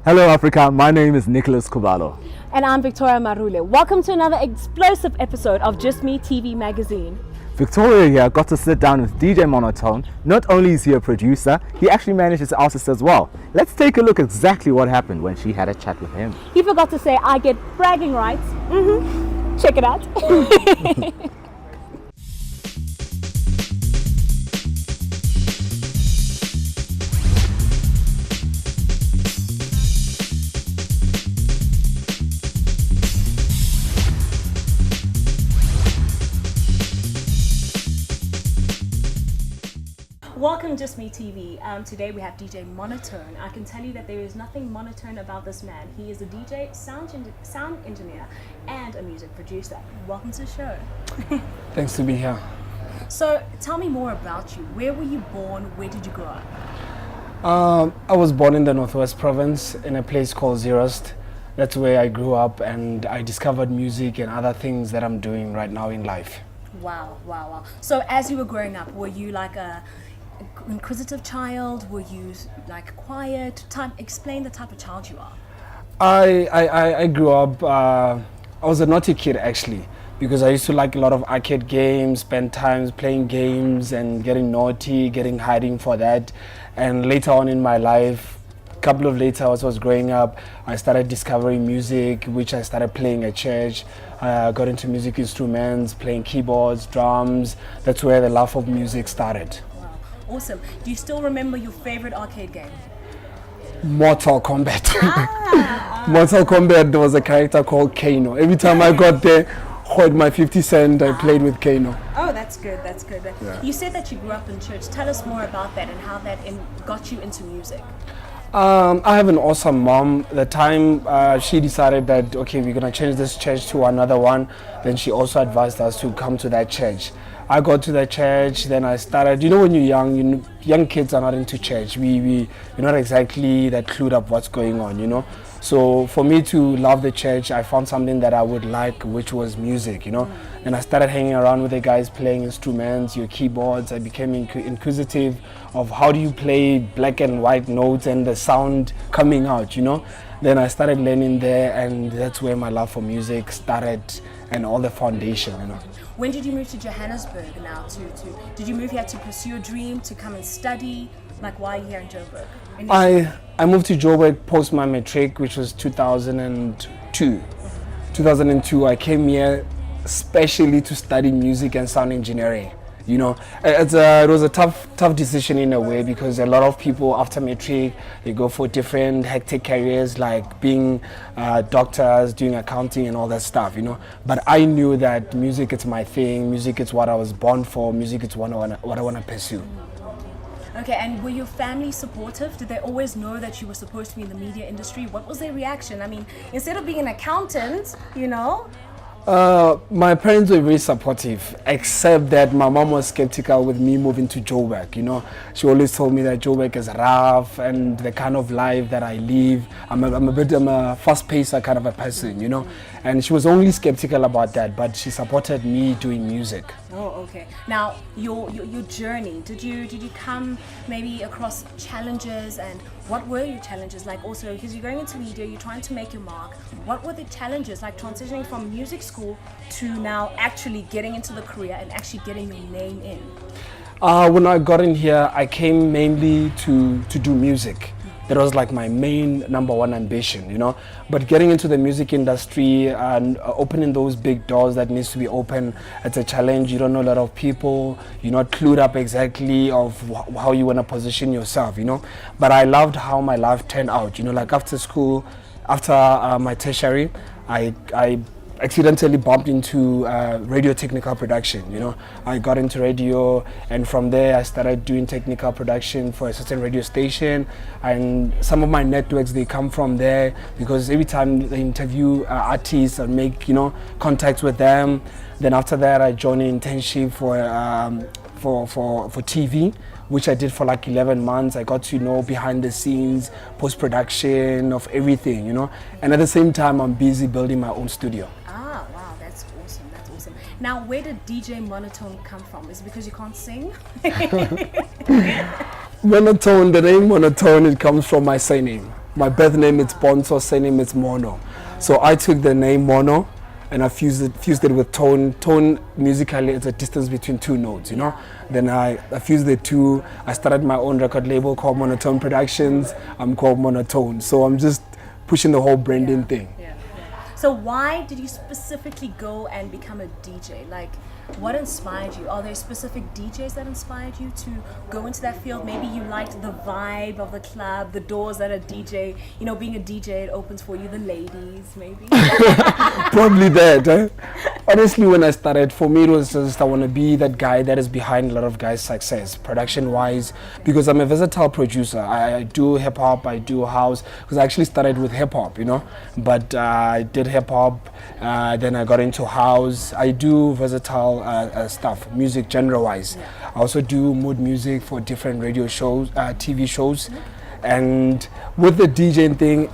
Hello Africa, my name is Nicholas Kubalo. And I'm Victoria Marule. Welcome to another explosive episode of Just Me TV magazine. Victoria here got to sit down with DJ Monotone. Not only is he a producer, he actually manages artists as well. Let's take a look exactly what happened when she had a chat with him. He forgot to say I get bragging rights. Check it out. Welcome Just Me TV. Today we have DJ Monotone. I can tell you that there is nothing monotone about this man. He is a DJ, sound engineer, and a music producer. Welcome to the show. Thanks to be here. So tell me more about you. Where were you born? Where did you grow up? I was born in the Northwest Province in a place called Zeerust. That's where I grew up, and I discovered music and other things that I'm doing right now in life. Wow. So as you were growing up, were you like a inquisitive child? Were you like quiet? Explain the type of child you are. I grew up, I was a naughty kid actually, because I used to like a lot of arcade games, spend times playing games and getting naughty, hiding for that. And later on in my life, a couple of later as I was growing up, I started discovering music, which I started playing at church. I got into music instruments, playing keyboards, drums. That's where the love of music started. Awesome. Do you still remember your favorite arcade game? Mortal Kombat. Mortal Kombat, there was a character called Kano. Every time I got there, hold my 50 cent, I played with Kano. Oh, that's good. Yeah. You said that you grew up in church. Tell us more about that and how that got you into music. I have an awesome mom. The time she decided that, okay, we're going to change this church to another one, then she also advised us to come to that church. I got to the church, then I started, when you're young, young kids are not into church. We're not exactly that clued up what's going on, So for me to love the church, I found something that I would like, which was music, And I started hanging around with the guys playing instruments, your keyboards. I became inquisitive of how do you play black and white notes and the sound coming out, Then I started learning there, and that's where my love for music started and all the foundation, When did you move to Johannesburg now? Did you move here to pursue your dream, to come and study? Like, why are you here in Joburg? I moved to Joburg post my matric, which was 2002. 2002, I came here especially to study music and sound engineering. It was a tough decision in a way, because a lot of people after matric, they go for different hectic careers like being doctors, doing accounting and all that stuff, But I knew that music is my thing, music is what I was born for, music is what I want to pursue. Okay, and were your family supportive? Did they always know that you were supposed to be in the media industry? What was their reaction? I mean, instead of being an accountant, My parents were very supportive, except that my mom was skeptical with me moving to Joburg. She always told me that Joburg is rough and the kind of life that I live. I'm a fast-paced kind of a person, And she was only skeptical about that, but she supported me doing music. Oh, okay. Now, your journey, did you come maybe across challenges, and what were your challenges? Like, also, because you're going into media, you're trying to make your mark. What were the challenges, like transitioning from music school to now actually getting into the career and actually getting your name in? When I got in here, I came mainly to do music. That was like my main number one ambition, But getting into the music industry and opening those big doors that needs to be open, it's a challenge. You don't know a lot of people. You're not clued up exactly of how you want to position yourself, But I loved how my life turned out, Like after school, after my tertiary, I accidentally bumped into radio technical production. I got into radio, and from there I started doing technical production for a certain radio station, and some of my networks, they come from there, because every time they interview artists and make contacts with them. Then after that I joined an internship for TV, which I did for like 11 months. I got to know behind the scenes, post-production of everything, And at the same time, I'm busy building my own studio. Ah, wow, that's awesome. Now, where did DJ Monotone come from? Is it because you can't sing? Monotone, the name Monotone, it comes from my surname. My birth name is Bonso, surname is Mono. So I took the name Mono and I fused it with tone. Tone musically is a distance between two notes, you know. Then I fused the two. I started my own record label called Monotone Productions. I'm called Monotone. So I'm just pushing the whole branding thing. Yeah. So why did you specifically go and become a DJ? Like, what inspired you? Are there specific DJs that inspired you to go into that field? Maybe you liked the vibe of the club, the doors that a DJ, you know, being a DJ, it opens for you, the ladies, maybe. Probably that. Honestly, when I started, for me, it was just I want to be that guy that is behind a lot of guys' success, production-wise, because I'm a versatile producer. I do hip-hop, I do house, because I actually started with hip-hop, you know, but I did hip-hop, then I got into house. I do versatile stuff, music genre-wise. I also do mood music for different radio shows, TV shows, and with the DJing thing,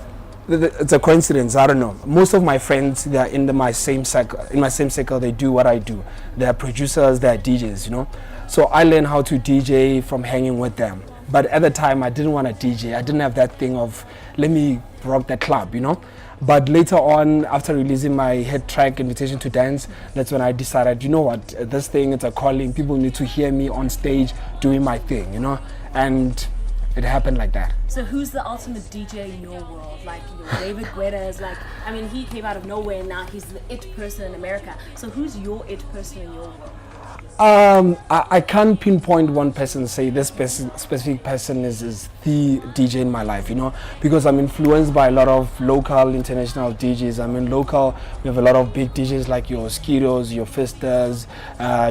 it's a coincidence. I don't know. Most of my friends, they are in my same circle. They do what I do. They are producers. They are DJs. You know. So I learned how to DJ from hanging with them. But at the time, I didn't want to DJ. I didn't have that thing of let me rock the club. You know. But later on, after releasing my hit track, Invitation to Dance, that's when I decided, you know what, this thing, it's a calling. People need to hear me on stage doing my thing, you know, and it happened like that. So who's the ultimate DJ in your world? Like, you know, David Guetta is like, I mean, he came out of nowhere and now he's the it person in America. So who's your it person in your world? I can't pinpoint one person and say this specific person is the DJ in my life, you know, because I'm influenced by a lot of local, international DJs. I mean, local, we have a lot of big DJs like your Skidos, your Fistas,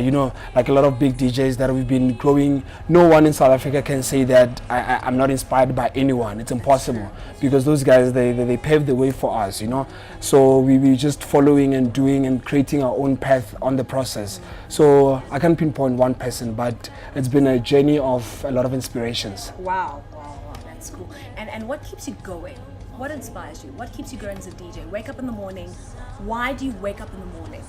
you know, like a lot of big DJs that we've been growing. No one in South Africa can say that I'm not inspired by anyone. It's impossible because those guys, they paved the way for us, you know. So we just following and doing and creating our own path on the process. So I can't pinpoint one person, but it's been a journey of a lot of inspirations. Wow, that's cool. And what keeps you going? What inspires you? What keeps you going as a DJ? Wake up in the morning. Why do you wake up in the morning?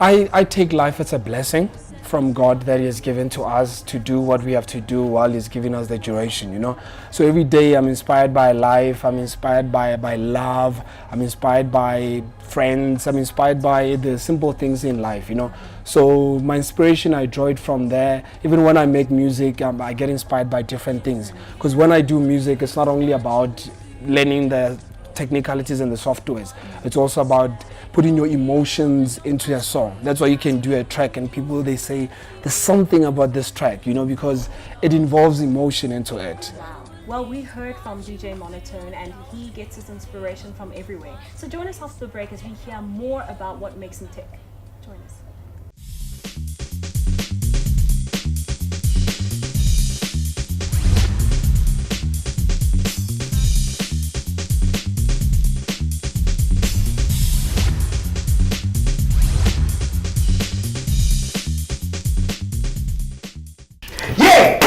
I take life as a blessing from God that He has given to us to do what we have to do while He's giving us the duration, you know. So every day I'm inspired by life, I'm inspired by love, I'm inspired by friends, I'm inspired by the simple things in life, you know. So my inspiration, I draw it from there. Even when I make music, I get inspired by different things. Because when I do music, it's not only about learning the technicalities and the softwares. It's also about putting your emotions into a song. That's why you can do a track and people, they say there's something about this track, you know, because it involves emotion into it. Wow. Well, we heard from DJ Monotone and he gets his inspiration from everywhere. So join us after the break as we hear more about what makes him tick. Join us.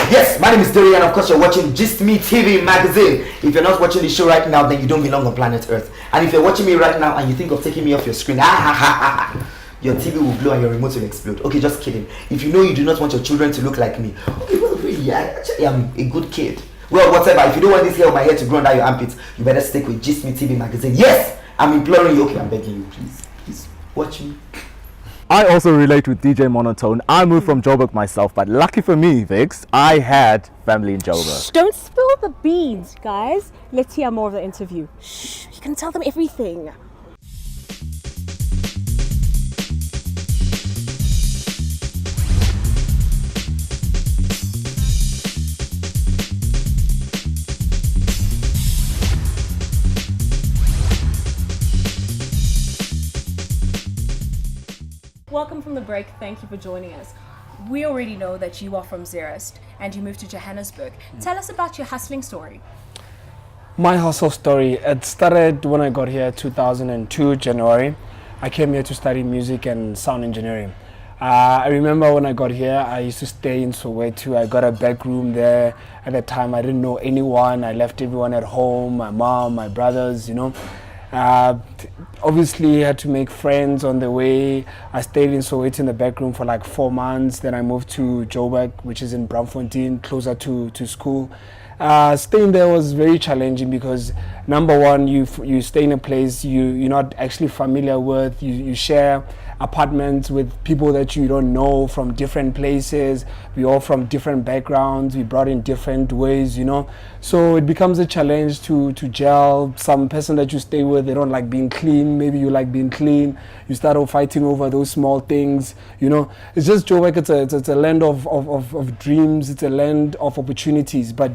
Yes, my name is Dorian. Of course, you're watching Just Me TV magazine. If you're not watching the show right now, then you don't belong on planet Earth. And if you're watching me right now and you think of taking me off your screen, your TV will blow and your remote will explode. Okay, just kidding. If you know you do not want your children to look like me, okay, well, really, actually, I'm a good kid. Well, whatever. If you don't want this hair on my head to grow under your armpits, you better stick with Just Me TV magazine. Yes, I'm imploring you. Okay, I'm begging you, please watch me. I also relate with DJ Monotone. I moved from Joburg myself, but lucky for me, Vix, I had family in Joburg. Shh, don't spill the beans, guys. Let's hear more of the interview. Shh, you can tell them everything. Welcome from the break. Thank you for joining us. We already know that you are from Zeerust and you moved to Johannesburg. Tell us about your hustling story. My hustle story, it started when I got here 2002 January. I came here to study music and sound engineering. I remember when I got here, I used to stay in Soweto. I got a back room there. At the time, I didn't know anyone. I left everyone at home, my mom, my brothers, you know. Obviously had to make friends on the way. I stayed in Soweto in the back room for like 4 months. Then I moved to Joburg, which is in Braamfontein, closer to school. Staying there was very challenging because number one, you stay in a place you're not actually familiar with. You share apartments with people that you don't know from different places. We all from different backgrounds. We brought in different ways, So it becomes a challenge to gel. Some person that you stay with, they don't like being clean. Maybe you like being clean. You start off fighting over those small things, It's just Joburg. It's a land of dreams. It's a land of opportunities. But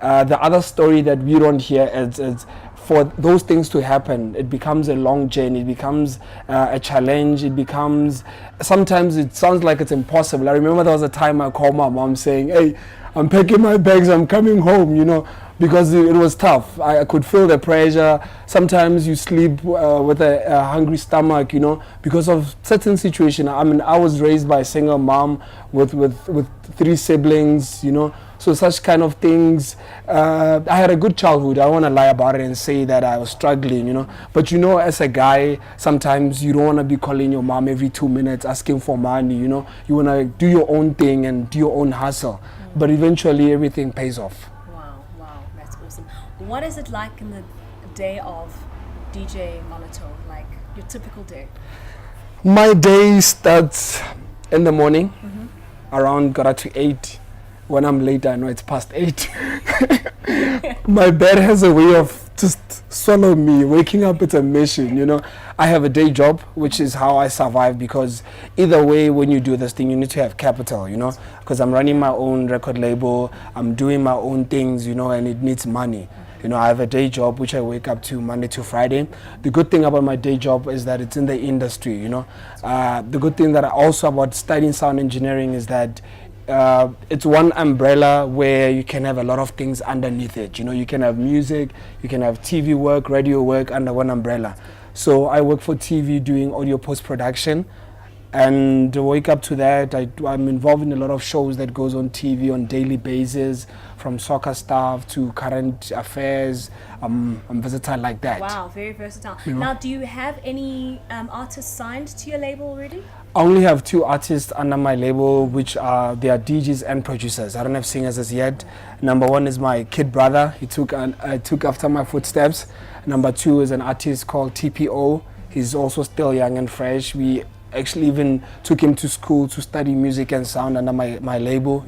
the other story that we don't hear is for those things to happen, it becomes a long journey. It becomes a challenge. It becomes, sometimes it sounds like it's impossible. I remember there was a time I called my mom saying, "Hey, I'm packing my bags, I'm coming home," because it was tough. I could feel the pressure. Sometimes you sleep with a hungry stomach, because of certain situation. I mean, I was raised by a single mom with 3 siblings, So such kind of things. I had a good childhood. I don't want to lie about it and say that I was struggling, But as a guy, sometimes you don't want to be calling your mom every 2 minutes asking for money, You want to do your own thing and do your own hustle. But eventually everything pays off. Wow, that's awesome. What is it like in the day of DJ Monotone, like your typical day? My day starts in the morning, around 8. When I'm late, I know it's past 8. My bed has a way of just swallow me. Waking up, it's a mission, I have a day job, which is how I survive, because either way, when you do this thing, you need to have capital, because I'm running my own record label, I'm doing my own things, and it needs money. I have a day job, which I wake up to Monday to Friday. The good thing about my day job is that it's in the industry, The good thing that also about studying sound engineering is that it's one umbrella where you can have a lot of things underneath it. You can have music, you can have TV work, radio work under one umbrella. So I work for TV doing audio post-production, and wake up to that. I'm involved in a lot of shows that goes on TV on daily basis, from soccer stuff to current affairs. I'm versatile like that. Wow, very versatile. Now, do you have any artists signed to your label already? I only have 2 artists under my label, which they are DJs and producers. I don't have singers as yet. Number 1 is my kid brother. He took after my footsteps. Number 2 is an artist called TPO. He's also still young and fresh. We actually even took him to school to study music and sound under my label,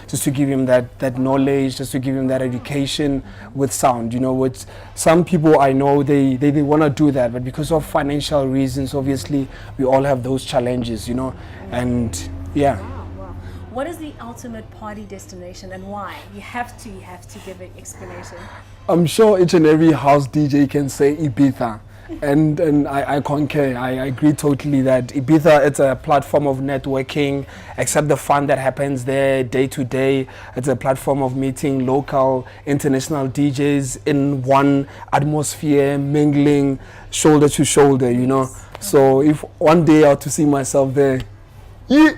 just to give him that knowledge, just to give him that education with sound, with some people I know, they want to do that, but because of financial reasons, obviously, we all have those challenges, and yeah. Wow. What is the ultimate party destination and why? You have to give an explanation. I'm sure each and every house DJ can say Ibiza. And I concur. I agree totally that Ibiza, it's a platform of networking, except the fun that happens there day to day. It's a platform of meeting local, international DJs in one atmosphere, mingling shoulder to shoulder, So if one day I were to see myself there, yeah.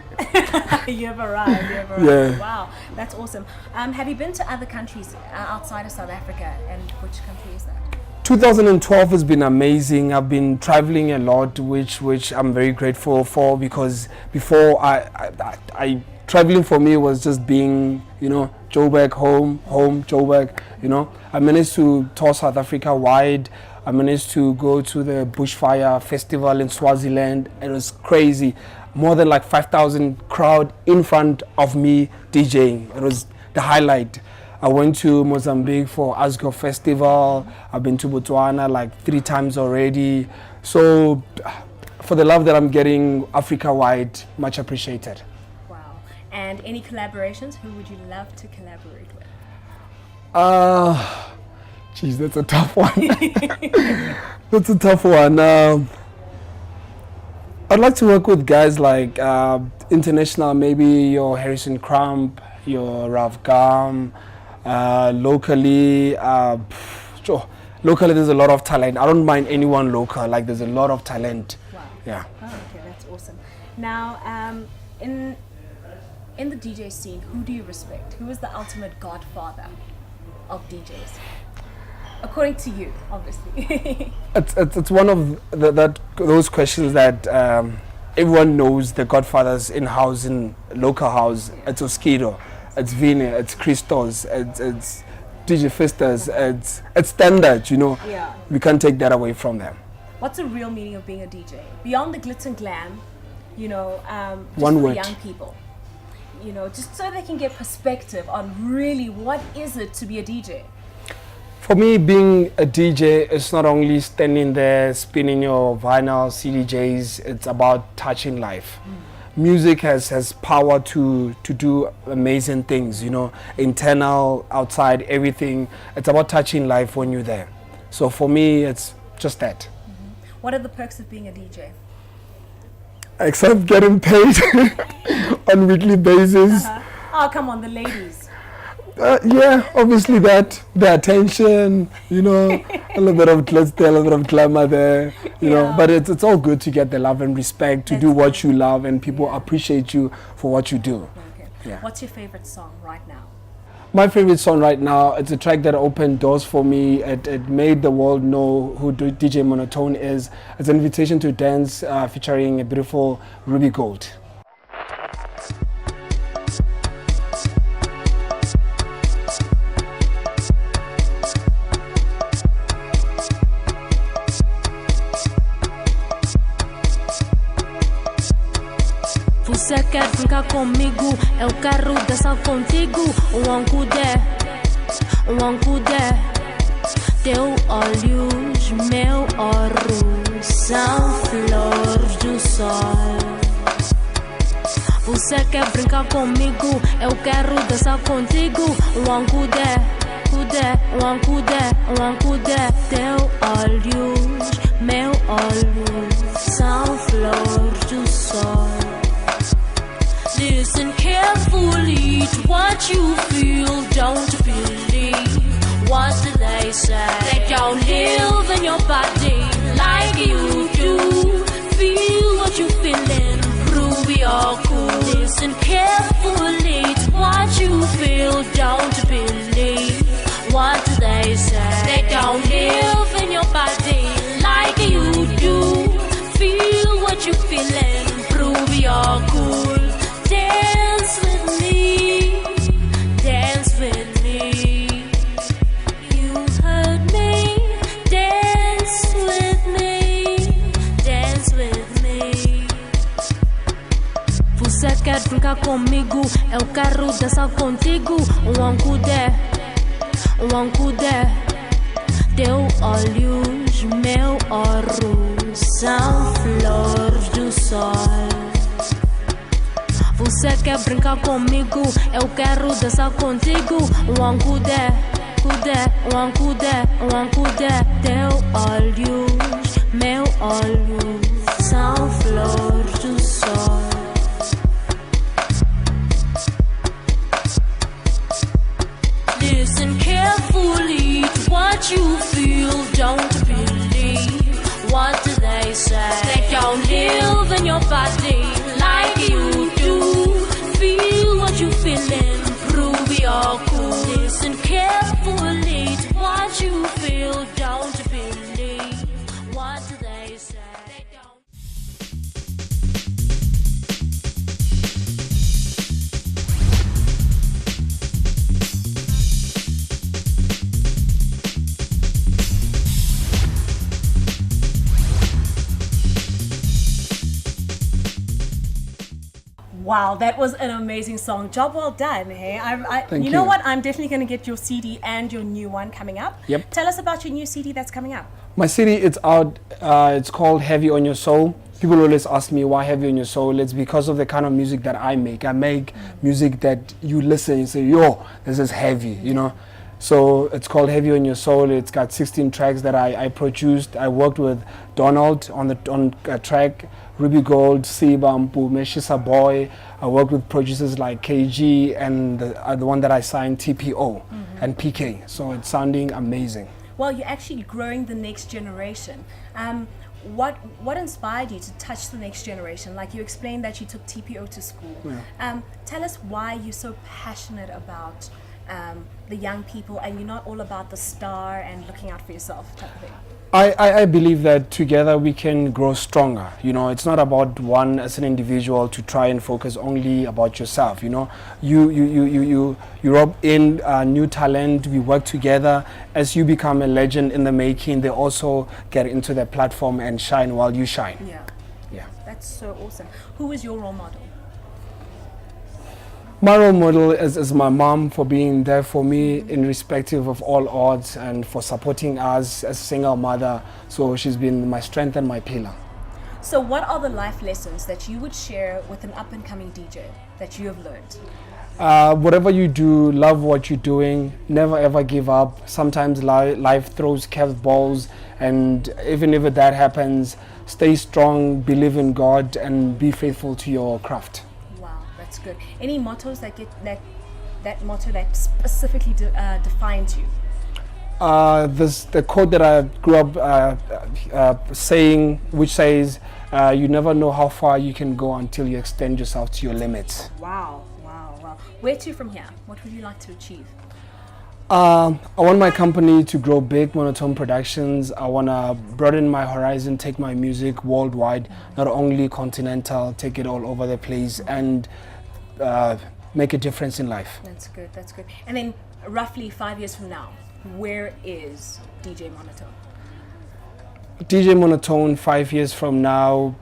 You have arrived. Yeah. Wow, that's awesome. Have you been to other countries outside of South Africa, and which country is that? 2012 has been amazing. I've been traveling a lot, which I'm very grateful for, because before I traveling for me was just being, Joburg, home, Joburg, I managed to tour South Africa wide. I managed to go to the Bushfire Festival in Swaziland. It was crazy. More than like 5,000 crowd in front of me DJing. It was the highlight. I went to Mozambique for Asgo Festival. I've been to Botswana like 3 times already. So for the love that I'm getting Africa-wide, much appreciated. Wow. And any collaborations? Who would you love to collaborate with? Geez, that's a tough one. That's a tough one. I'd like to work with guys like international, maybe your Harrison Crump, your Ralph Gum. Locally, there's a lot of talent. I don't mind anyone local. Like, there's a lot of talent. Wow. Yeah. Oh, okay, that's awesome. Now, in the DJ scene, who do you respect? Who is the ultimate godfather of DJs? According to you, obviously. It's one of those questions that everyone knows. The godfathers in local house. It's Oskido. It's Vini, it's Christos, it's DJ Fistas, it's standard, you know. Yeah. We can't take that away from them. What's the real meaning of being a DJ? Beyond the glitz and glam, you know, just One for word. young people. You know, just so they can get perspective on really what is it to be a DJ. For me, being a DJ is not only standing there spinning your vinyl CDJs, it's about touching life. Music has power to do amazing things, you know, internal, outside, everything. It's about touching life when you're there. So for me, it's just that. What are the perks of being a DJ? Except getting paid on weekly basis. Oh, come on, the ladies. Yeah, obviously that, the attention, you know, a little bit of glitz there, a little bit of glamour there, you know, but it's all good to get the love and respect, to do what you love, and people appreciate you for what you do. Okay. Yeah. What's your favorite song right now? My favorite song right now, it's a track that opened doors for me. It made the world know who DJ Monotone is. It's an invitation to dance featuring a beautiful Ruby Gold. Você quer brincar comigo? Eu quero dançar contigo. Wankude. Teu olhos, meu ouro, são flores do sol. Você quer brincar comigo? Eu quero dançar contigo. Wankude. Teu olhos, meu olho, são flores do sol. Listen carefully to what you feel. Don't believe what they say. They don't live in your body like you do. Feel what you feeling, prove you're cool. Listen carefully to what you feel. Don't believe what they say. They don't live in your body like you do. Feel what you feeling, prove you're cool. Dance with me, dance with me. You heard me, dance with me, dance with me. Você quer brincar comigo? Eu quero dançar contigo. Wankude. Teu olhos, meu ouro, são flores do sol. Você quer brincar comigo? Eu quero dançar contigo. Wankude. Teu olhos, meu olho, são flores do sol. Listen carefully to what you feel. Don't believe what they say. They don't live in your body like you do. Feel what you feeling, prove you're cool. Listen carefully to what you feel. Don't believe what they say. They don't. Wow, that was an amazing song. Job well done, hey? Thank you know you. what? I'm definitely going to get your CD and your new one coming up. Yep. Tell us about your new CD that's coming up. My CD, it's out. It's called Heavy on Your Soul. People always ask me why Heavy on Your Soul. It's because of the kind of music that I make. I make music that you listen and say, yo, this is heavy, you know. So it's called Heavy on Your Soul. It's got 16 tracks that I produced. I worked with Donald on a track, Ruby Gold, Siba, Mpume, Shisa Boy. I worked with producers like KG and the one that I signed, TPO and PK. So it's sounding amazing. Well, you're actually growing the next generation. What inspired you to touch the next generation? Like you explained that you took TPO to school. Yeah. Tell us why you're so passionate about the young people, and you're not all about the star and looking out for yourself type of thing? I believe that together we can grow stronger. You know, it's not about one as an individual to try and focus only about yourself. You know, you rob in new talent. We work together. As you become a legend in the making, they also get into their platform and shine while you shine. Yeah, Yeah. that's so awesome. Who is your role model? My role model is my mom, for being there for me in respective of all odds and for supporting us as a single mother. So she's been my strength and my pillar. So what are the life lessons that you would share with an up-and-coming DJ that you have learned? Whatever you do, love what you're doing. Never ever give up. Sometimes life throws curveballs, and even if that happens, stay strong, believe in God, and be faithful to your craft. Wow, that's good. Any mottos that get that motto that specifically defines you? The quote that I grew up saying, which says, "You never know how far you can go until you extend yourself to your limits." Wow. Where to from here? What would you like to achieve? I want my company to grow big, Monotone Productions. I want to broaden my horizon, take my music worldwide, not only continental, take it all over the place, and make a difference in life. That's good. And then roughly 5 years from now, where is DJ Monotone? DJ Monotone 5 years from now,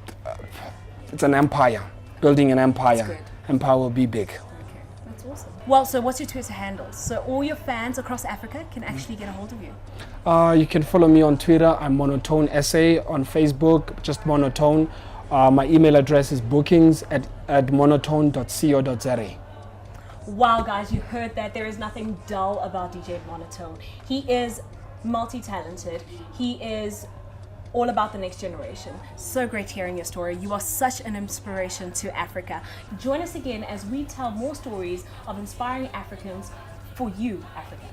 it's an empire, building an empire. That's good. Empire will be big. Okay, that's awesome. Well, so what's your Twitter handles? So all your fans across Africa can actually get a hold of you. You can follow me on Twitter. I'm Monotone SA. On Facebook, just Monotone. My email address is bookings@monotone.co.za. Wow, guys, you heard that. There is nothing dull about DJ Monotone. He is multi-talented. He is all about the next generation. So great hearing your story. You are such an inspiration to Africa. Join us again as we tell more stories of inspiring Africans for you, Africa.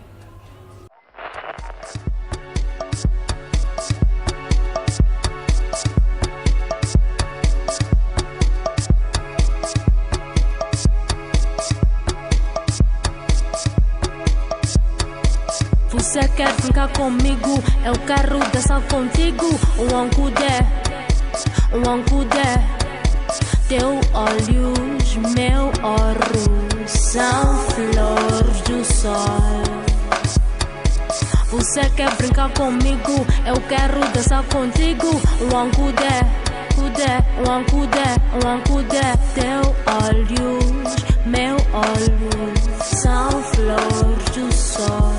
Você quer brincar comigo? Eu quero dançar contigo. Um ancudé. Teu olhos, meu ouro, são flores do sol. Você quer brincar comigo? Eu quero dançar contigo. Um ancudé. Teu olhos, meu olho, são flores do sol.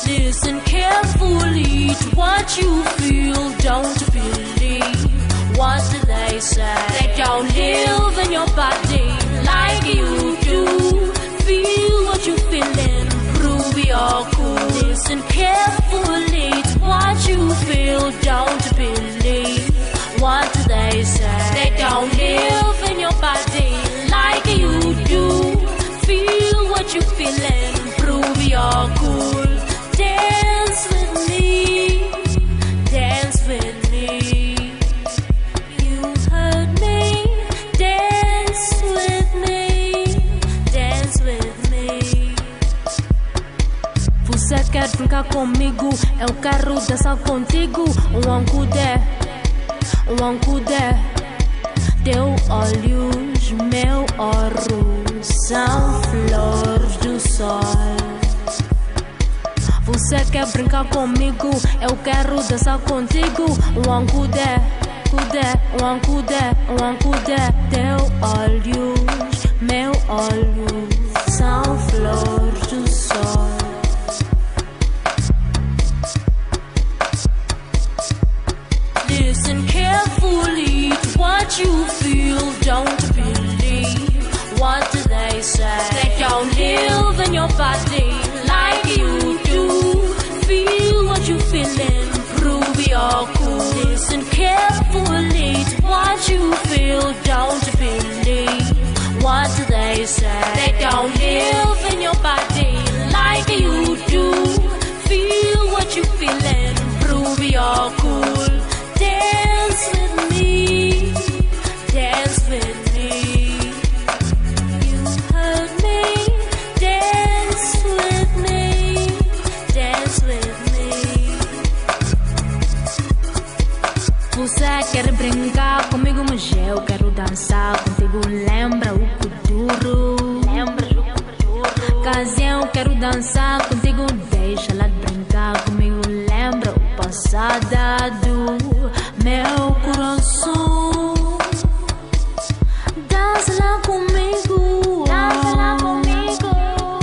Listen carefully to what you feel. Don't believe what they say. They don't live in your body like you do. Feel what you feeling, prove you're cool. Listen carefully to what you feel. Don't believe what they say. They don't live in your body like you do. Feel what you feeling, prove you're cool. Dance with me, dance with me. You heard me, dance with me, dance with me. Você quer brincar comigo? Eu quero dançar contigo. Um ancudé. Teu olhos, meu ouro, são flores do sol. Você quer brincar comigo? Eu quero dançar contigo. Um ancudé. Teu olhos, meu olho, são flores do sol. Listen carefully to what you feel. Don't believe what they say. They don't live in your body like you do. Feel what you feeling, prove you're cool. Listen carefully to what you feel. Don't believe what they say. They don't live in your body quer brincar comigo, mas eu quero dançar contigo. Lembra o futuro? Caso eu quero dançar contigo, deixa lá de brincar comigo. Lembra o passado do meu coração. Dança lá comigo. Dança lá comigo.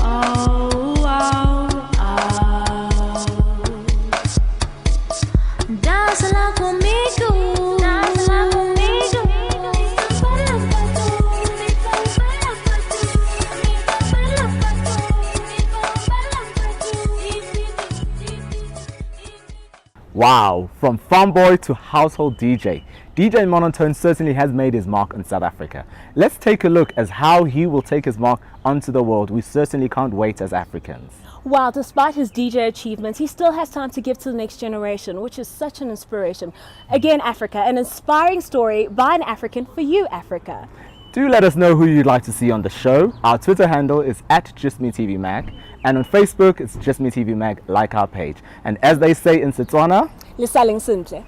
Oh, oh, oh. Dança lá comigo. Dança lá comigo. Wow, from farm boy to household DJ, DJ Monotone certainly has made his mark in South Africa. Let's take a look as how he will take his mark onto the world. We certainly can't wait as Africans. While despite his DJ achievements, he still has time to give to the next generation, which is such an inspiration. Again, Africa, an inspiring story by an African for you, Africa. Do let us know who you'd like to see on the show. Our Twitter handle is @JustMeTVMag, and on Facebook it's JustMeTVMag, like our page. And as they say in Setswana, Lisaling simple.